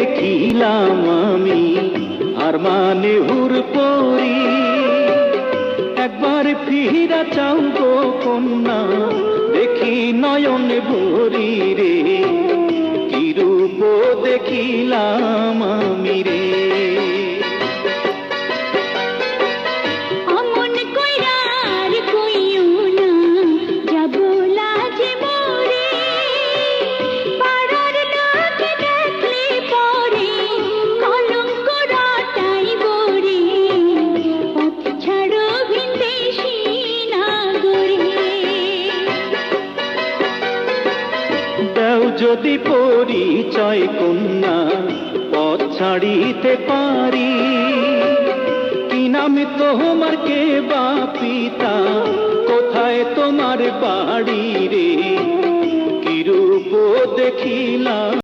দেখিলাম আমি আর মানে হুর পরি। একবার ফিরা চাও গো কন্যা, দেখি নয়ন ভরি রে, কি রূপ দেখিলাম আমি রে। যদি পরিচয় কন্যা পথ ছাড়িতে পারি, কি নাম তোমার, কে বা পিতা, কোথায় তোমার বাড়ি রে, কি রূপ দেখিলাম।